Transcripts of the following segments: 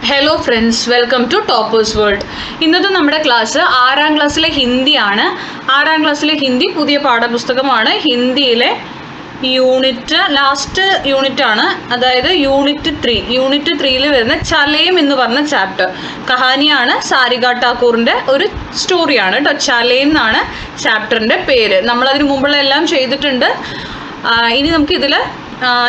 Hello friends, welcome to toppers world. ഇന്നത്തെ നമ്മുടെ class 6ാം ക്ലാസ്സിലെ ഹിന്ദിയാണ്. 6ാം ക്ലാസ്സിലെ ഹിന്ദി പുതിയ പാഠപുസ്തകമാണ്. ഹിന്ദിയിലെ ലാസ്റ്റ് യൂണിറ്റ് ആണ്, അതായത് യൂണിറ്റ് 3. യൂണിറ്റ് 3ൽ വരുന്ന ചലയം എന്ന് പറഞ്ഞ ചാപ്റ്റർ കഹാനിയാണ്. സാരിക ഠാക്കൂറിൻ്റെ ഒരു സ്റ്റോറിയാണ് കേട്ടോ. ചലയം എന്നാണ് ചാപ്റ്ററിൻ്റെ പേര്. നമ്മളതിന് മുമ്പുള്ള എല്ലാം ചെയ്തിട്ടുണ്ട്. ഇനി നമുക്കിതിൽ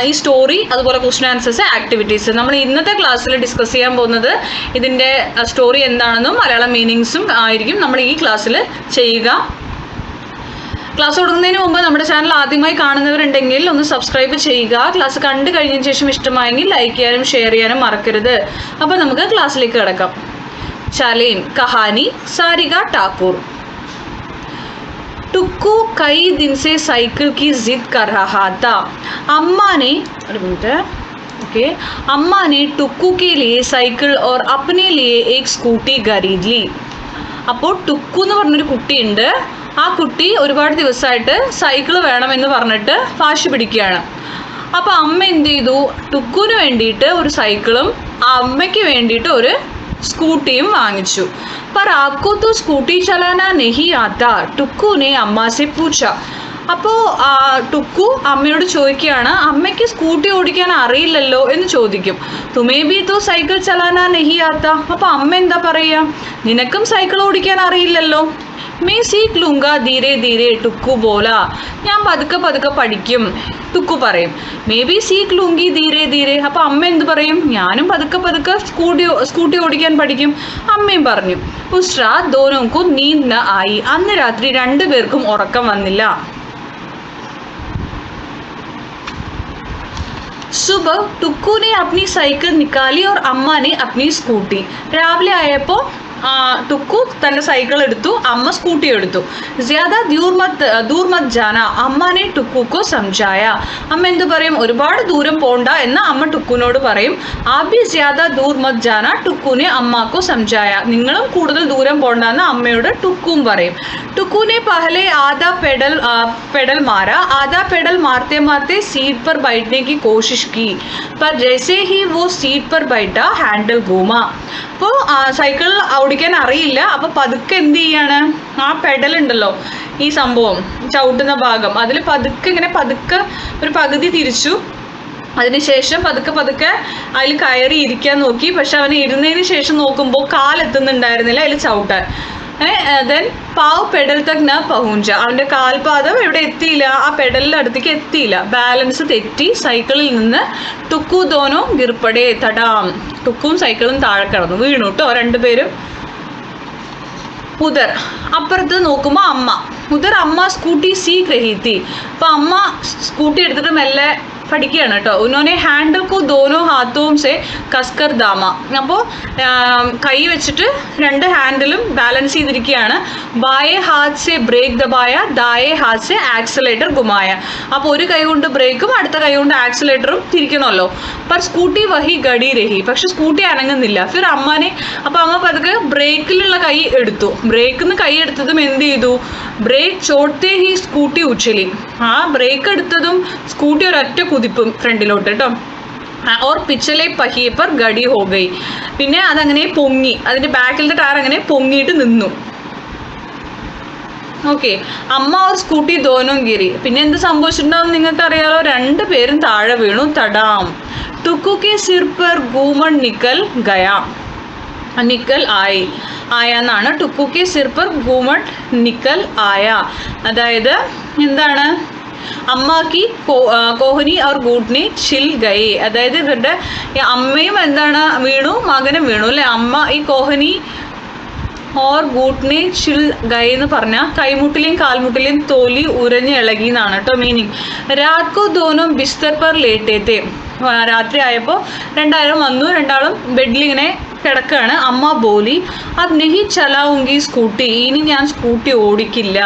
ഈ സ്റ്റോറി, അതുപോലെ ക്വസ്റ്റ്യൻ ആൻസേഴ്സ്, ആക്ടിവിറ്റീസ് നമ്മൾ ഇന്നത്തെ ക്ലാസ്സിൽ ഡിസ്കസ് ചെയ്യാൻ പോകുന്നത് ഇതിൻ്റെ സ്റ്റോറി എന്താണെന്നും മലയാളം മീനിങ്സും ആയിരിക്കും നമ്മൾ ഈ ക്ലാസ്സിൽ ചെയ്യുക. ക്ലാസ് തുടങ്ങുന്നതിന് മുമ്പ് നമ്മുടെ ചാനൽ ആദ്യമായി കാണുന്നവരുണ്ടെങ്കിൽ ഒന്ന് സബ്സ്ക്രൈബ് ചെയ്യുക. ക്ലാസ് കണ്ടു കഴിഞ്ഞതിന് ശേഷം ഇഷ്ടമായെങ്കിൽ ലൈക്ക് ചെയ്യാനും ഷെയർ ചെയ്യാനും മറക്കരുത്. അപ്പോൾ നമുക്ക് ക്ലാസ്സിലേക്ക് കിടക്കാം. ചലേം കഹാനി സാരിക ഠാക്കൂർ. टुक्कू कई दिन से साइकिल की जिद कर रहा था. अम्मा ने टुक्कू के लिए साइकिल और अपने लिए एक स्कूटी खरीद ली. അപ്പോൾ ടുക്കു എന്ന് പറഞ്ഞൊരു കുട്ടിയുണ്ട്. ആ കുട്ടി ഒരുപാട് ദിവസമായിട്ട് സൈക്കിൾ വേണമെന്ന് പറഞ്ഞിട്ട് വാശി പിടിക്കുകയാണ്. അപ്പോൾ അമ്മ എന്ത് ചെയ്തു? ടുക്കുവിന് വേണ്ടിയിട്ട് ഒരു സൈക്കിളും അമ്മയ്ക്ക് വേണ്ടിയിട്ട് ഒരു സ്കൂട്ടിയും വാങ്ങിച്ചു. पर आपको तो स्कूटी चलाना नहीं आता, टुक्कू ने अम्मा से पूछा. അപ്പോൾ ടുക്കു അമ്മയോട് ചോദിക്കുകയാണ്, അമ്മയ്ക്ക് സ്കൂട്ടി ഓടിക്കാൻ അറിയില്ലല്ലോ എന്ന് ചോദിക്കും. തുമേ ബി തോ സൈക്കിൾ ചലാനാ നഹി ആത്ത. അപ്പോൾ അമ്മ എന്താ പറയുക? നിനക്കും സൈക്കിൾ ഓടിക്കാൻ അറിയില്ലല്ലോ. മേ സീഖ് ലൂങ്ക ധീരെ ധീരെ ടുക്കു ബോല. ഞാൻ പതുക്കെ പതുക്കെ പഠിക്കും, ടുക്കു പറയും. മേ ബി സീഖ് ലൂങ്കി ധീരെ ധീരെ. അപ്പോൾ അമ്മ എന്ത് പറയും? ഞാനും പതുക്കെ പതുക്കെ സ്കൂട്ടി ഓടിക്കാൻ പഠിക്കും, അമ്മയും പറഞ്ഞു. ഉസ് രാത് ദോനോക്കു നീന്ത് ന ആയി. അന്ന് രാത്രി രണ്ടുപേർക്കും ഉറക്കം വന്നില്ല. सुबह टुक्कू ने अपनी साइकिल निकाली और अम्मा ने अपनी स्कूटी. രാവിലെ ആയപ്പോൾ ടുക്കു തൻ്റെ സൈക്കിൾ എടുത്തു, അമ്മ സ്കൂട്ടി എടുത്തു. ജ്യാദാ ദൂർ മത് ജാന അമ്മാനെ ടുക്കുക്കോ സംജായ. അമ്മ എന്ത് പറയും? ഒരുപാട് ദൂരം പോണ്ട എന്ന് അമ്മ ടുക്കുവിനോട് പറയും. ആബി ജ്യാദാ ദൂർ മത് ജാന ടുക്കുനെ അമ്മാക്കോ സംജായ. നിങ്ങളും കൂടുതൽ ദൂരം പോണ്ടെന്ന് അമ്മയോട് ടുക്കും പറയും. ടുക്കുനെ പഹലെ ആധാ പെഡൽ മാरा. आधा पेडल मारते मारते सीट पर बैठने की कोशिश की, पर जैसे ही वो सीट पर बैठा हैंडल घूमा. അപ്പോൾ സൈക്കിൾ ഓടിക്കാൻ അറിയില്ല. അപ്പോൾ പതുക്കെ എന്ത് ചെയ്യാണ്? ആ പെഡൽ ഉണ്ടല്ലോ, ഈ സംഭവം ചവിട്ടുന്ന ഭാഗം, അതിൽ പതുക്കെ ഇങ്ങനെ പതുക്കെ ഒരു പകുതി തിരിച്ചു. അതിനുശേഷം പതുക്കെ പതുക്കെ അതിൽ കയറി ഇരിക്കാൻ നോക്കി. പക്ഷെ അവന് ഇരുന്നതിന് ശേഷം നോക്കുമ്പോൾ കാലെത്തുന്നുണ്ടായിരുന്നില്ല അതിൽ ചവിട്ടാൻ. ദെൻ പാവ് പെഡൽ തക് ന പഹുഞ്ച. അവൻ്റെ കാൽപാദം എവിടെ എത്തിയില്ല, ആ പെഡലിൻ്റെ അടുത്തേക്ക് എത്തിയില്ല. ബാലൻസ് തെറ്റി സൈക്കിളിൽ നിന്ന് ടുക്കു ദോനോ ഗിർപ്പടേ തടാം. ടുക്കും സൈക്കിളും താഴെ കിടന്നു, വീണു കേട്ടോ രണ്ടുപേരും. ഉദർ അപ്പുറത്ത് നോക്കുമ്പോൾ അമ്മ. ഉദർ അമ്മ സ്കൂട്ടി സീഖ് രഹി തി. അപ്പോൾ അമ്മ സ്കൂട്ടി എടുത്തിട്ട് മെല്ലെ പഠിക്കുകയാണ് കേട്ടോ. ഉന്നോനെ ഹാൻഡിൽ കോ ദോനോ ഹാത്തോം സെ കസ്കർ ദാമ. അപ്പോൾ കൈ വെച്ചിട്ട് രണ്ട് ഹാൻഡിലും ബാലൻസ് ചെയ്തിരിക്കുകയാണ്. ബായേ ഹാത്ത് സെ ബ്രേക്ക് ദബായ, ദായേ ഹാത്ത് സെ ആക്സിലേറ്റർ ഗുമായ. അപ്പോൾ ഒരു കൈ കൊണ്ട് ബ്രേക്കും അടുത്ത കൈ കൊണ്ട് ആക്സിലേറ്ററും തിരിക്കണമല്ലോ. पर സ്കൂട്ടി വഹി ഗടി രഹി. പക്ഷെ സ്കൂട്ടി അനങ്ങുന്നില്ല. ഫിർ അമ്മാനെ, അപ്പോൾ അമ്മ പതുക്കെ ബ്രേക്കിലുള്ള കൈ എടുത്തു. ബ്രേക്കിൽ നിന്ന് കൈ എടുത്തതും എന്ത് ചെയ്തു? ബ്രേക്ക് ചോട്ടേ ഹി സ്കൂട്ടി ഉച്ചലി. ആ ബ്രേക്ക് എടുത്തതും സ്കൂട്ടി ഒരൊറ്റ കുതിപ്പും ഫ്രണ്ടിലോട്ട് കേട്ടോ. ഓർ പിച്ചലെ പഹിയെ പർ ഗടി ഹോ ഗയി. പിന്നെ അതങ്ങനെ പൊങ്ങി, അതിൻ്റെ ബാക്കിലത്തെ ടയർ അങ്ങനെ പൊങ്ങിയിട്ട് നിന്നു. ഓക്കെ. അമ്മ ഓർ സ്കൂട്ടി ദോനും ഗിരി. പിന്നെ എന്ത് സംഭവിച്ചിട്ടുണ്ടാവും നിങ്ങൾക്ക് അറിയാലോ? രണ്ടുപേരും താഴെ വീണു. തടാം. ടുക്കു കെ സിർ പർ ഗൂമൺ നിക്കൽ ഗയാ. നിക്കൽ ആയെന്നാണ്. ടുക്കു കെ സിർ പർ ഗൂമൺ നിക്കൽ ആയ. അതായത് എന്താണ്? അമ്മാക്കി കോഹനി और ഗൂട്ട്നി ചിൽ ഗയി. അതായത് ഇവരുടെ അമ്മയും എന്താണ് വീണു, മകനും വീണു അല്ലേ. അമ്മ ഈ കോഹനി ഓർ ഗൂട്ട്നെ ചിൽ ഗൈ എന്ന് പറഞ്ഞാൽ കൈമുട്ടിലെയും കാൽമുട്ടിലെയും തൊലി ഉരഞ്ഞ് ഇളകി എന്നാണ് കേട്ടോ മീനിങ്. രാത്കോ ദോനും ബിസ്തർ പർ ലേട്ടേത്തെ. രാത്രി ആയപ്പോൾ രണ്ടാളും വന്നു, രണ്ടാളും ബെഡിലിങ്ങനെ കിടക്കുകയാണ്. അമ്മ ബോലി അത് നെഹി ചലാവുങ്കി സ്കൂട്ടി. ഇനി ഞാൻ സ്കൂട്ടി ഓടിക്കില്ല.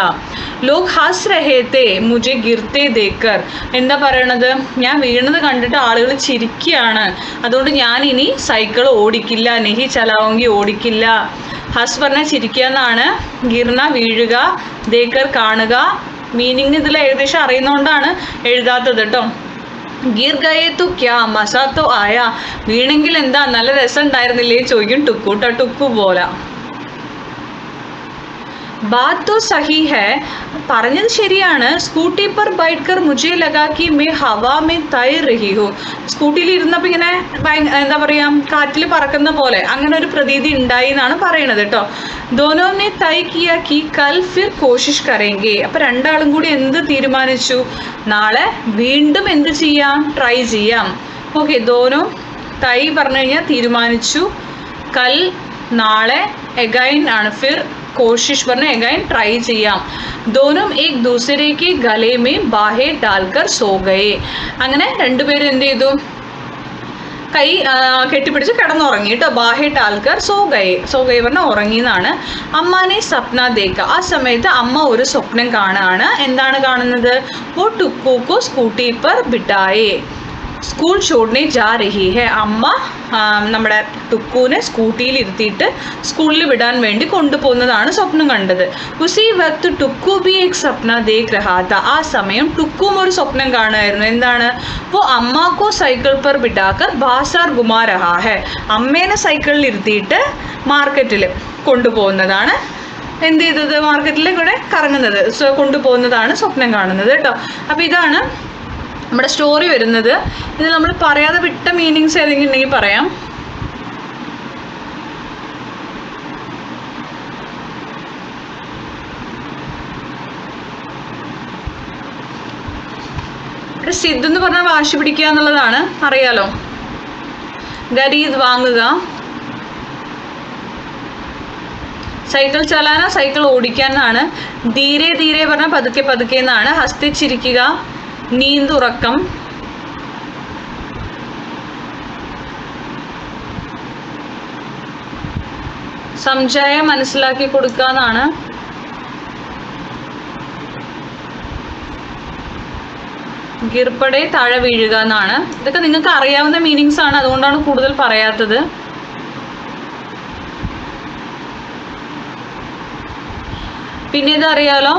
ലോക് ഹസ് രഹേത്തെ മുझे ഗിർത്തെ ദേക്കർ. എന്താ പറയണത്? ഞാൻ വീണത് കണ്ടിട്ട് ആളുകൾ ചിരിക്കുകയാണ്, അതുകൊണ്ട് ഞാൻ ഇനി സൈക്കിൾ ഓടിക്കില്ല. നെഹി ചലാവുങ്കി ഓടിക്കില്ല. ഹസ് പറഞ്ഞാൽ ചിരിക്കുക എന്നാണ്. ഗിർന വീഴുക, ദേക്കർ കാണുക. മീനിങ് ഇതിൽ ഏകദേശം അറിയുന്നതുകൊണ്ടാണ് എഴുതാത്തത് കേട്ടോ. ഗിർ ഗയേ തു ക്യാ മസാ തോ ആയാ, വീണെങ്കിൽ എന്താ നല്ല രസം ഉണ്ടായിരുന്നില്ലേ ചോദിക്കും ടുക്കു. ടുക്കു പോലെ ബാത് തോ സഹി ഹൈ, പറഞ്ഞത് ശരിയാണ്. സ്കൂട്ടി പർ ബൈഠ് കർ മുझे ലഗാ കി മേ ഹവാ മേ തൈർ രഹി ഹൂ, സ്കൂട്ടിയിൽ ഇരുന്നപ്പോൾ ഇങ്ങനെ എന്താ പറയുക, കാറ്റിൽ പറക്കുന്ന പോലെ അങ്ങനെ ഒരു പ്രതീതി ഉണ്ടായി എന്നാണ് പറയണത് കേട്ടോ. ദോനോ ने तय किया कि कल फिर कोशिश करेंगे, അപ്പോൾ രണ്ടാളും കൂടി എന്ത് തീരുമാനിച്ചു, നാളെ വീണ്ടും എന്ത് ചെയ്യാം, ട്രൈ ചെയ്യാം. ഓക്കെ, ദോനോ തൈ പറഞ്ഞു കഴിഞ്ഞാൽ തീരുമാനിച്ചു, കൽ നാളെ, എഗൈൻ ആണ്, ഫിർ കോഷിഷ് പറഞ്ഞ എഗൈൻ ട്രൈ ചെയ്യാം. ദോനും ഏക് ദൂസരേക്ക് ഗലേ മേ ബാഹേ ഡാൽക്കർ സോ ഗയേ, അങ്ങനെ രണ്ടുപേരും എന്ത് ചെയ്തു, കൈ കെട്ടിപ്പിടിച്ച് കിടന്നുറങ്ങി കേട്ടോ. ബാഹേ ഡാൽക്കർ സോ ഗയേ, സോ ഗയേ പറഞ്ഞാൽ ഉറങ്ങി എന്നാണ്. അമ്മാനെ സപ്ന ദേക്ക, ആ സമയത്ത് അമ്മ ഒരു സ്വപ്നം കാണുകയാണ്. എന്താണ് കാണുന്നത്, വോ ടുക്കു കോ സ്കൂട്ടി പർ ബിട്ടായേ സ്കൂൾ ചോടനെ ജാ രഹി ഹെ, അമ്മ നമ്മുടെ ടുക്കുവിനെ സ്കൂട്ടിയിൽ ഇരുത്തിയിട്ട് സ്കൂളിൽ വിടാൻ വേണ്ടി കൊണ്ടുപോകുന്നതാണ് സ്വപ്നം കണ്ടത്. ഉസി വക്ത് ടുക്കു ബി ഏക് സപ്ന ദേഖ് രഹാ താ, ആ സമയം ടുക്കും ഒരു സ്വപ്നം കാണുമായിരുന്നു. എന്താണ്, വോ അമ്മാക്കോ സൈക്കിൾ പർ ബിട്ടാക്കർ ബാസാർ ഗുമാ രഹാ ഹെ, അമ്മേനെ സൈക്കിളിൽ ഇരുത്തിയിട്ട് മാർക്കറ്റിൽ കൊണ്ടുപോകുന്നതാണ് എന്ത് ചെയ്തത്, മാർക്കറ്റിൽ കൂടെ കറങ്ങുന്നത്, കൊണ്ടുപോകുന്നതാണ് സ്വപ്നം കാണുന്നത് കേട്ടോ. അപ്പോൾ ഇതാണ് നമ്മുടെ സ്റ്റോറി വരുന്നത്. ഇത് നമ്മൾ പറയാതെ വിട്ട മീനിങ്സ് ഏതെങ്കിലും ഉണ്ടെങ്കിൽ പറയാം. ഇവിടെ സിദ്ധ് എന്ന് പറഞ്ഞാൽ വാശി പിടിക്കുക എന്നുള്ളതാണ്, അറിയാലോ. ഖരീദ് വാങ്ങുക, സൈക്കിൾ ചലാന സൈക്കിൾ ഓടിക്കാനാണ്. ധീരെ ധീരെ പറഞ്ഞാൽ പതുക്കെ പതുക്കെ എന്നാണ്. ഹസ്തിച്ചിരിക്കുക, നീന്തുറക്കം. സംജായ മനസ്സിലാക്കി കൊടുക്കുക എന്നാണ്. ഗിർപ്പടെ താഴെ വീഴുക എന്നാണ്. ഇതൊക്കെ നിങ്ങൾക്ക് അറിയാവുന്ന മീനിങ്സ് ആണ്, അതുകൊണ്ടാണ് കൂടുതൽ പറയാത്തത്. പിന്നെ ഇത് അറിയാലോ,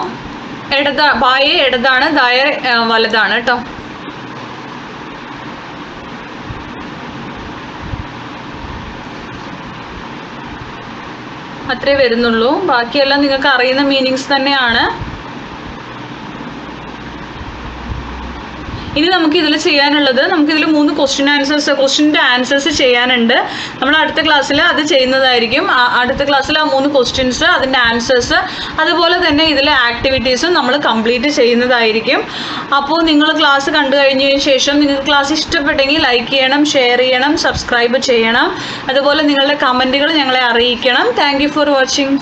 ബായെ ഇടതാണ്, ദായ വലതാണ് കേട്ടോ. അത്രേ വരുന്നുള്ളൂ, ബാക്കിയെല്ലാം നിങ്ങൾക്ക് അറിയുന്ന മീനിങ്സ് തന്നെയാണ്. ഇനി നമുക്ക് ഇതിൽ ചെയ്യാനുള്ളത്, നമുക്കിതിൽ 3 ക്വസ്റ്റ്യൻ്റെ ആൻസേഴ്സ് ചെയ്യാനുണ്ട്. നമ്മൾ അടുത്ത ക്ലാസ്സിൽ അത് ചെയ്യുന്നതായിരിക്കും. അടുത്ത ക്ലാസ്സിൽ ആ 3 ക്വസ്റ്റ്യൻസ്, അതിൻ്റെ ആൻസേഴ്സ്, അതുപോലെ തന്നെ ഇതിലെ ആക്ടിവിറ്റീസും നമ്മൾ കംപ്ലീറ്റ് ചെയ്യുന്നതായിരിക്കും. അപ്പോൾ നിങ്ങൾ ക്ലാസ് കണ്ടു കഴിഞ്ഞതിന് ശേഷം നിങ്ങൾക്ക് ക്ലാസ് ഇഷ്ടപ്പെട്ടെങ്കിൽ ലൈക്ക് ചെയ്യണം, ഷെയർ ചെയ്യണം, സബ്സ്ക്രൈബ് ചെയ്യണം. അതുപോലെ നിങ്ങളുടെ കമൻറ്റുകൾ ഞങ്ങളെ അറിയിക്കണം. Thank you for watching.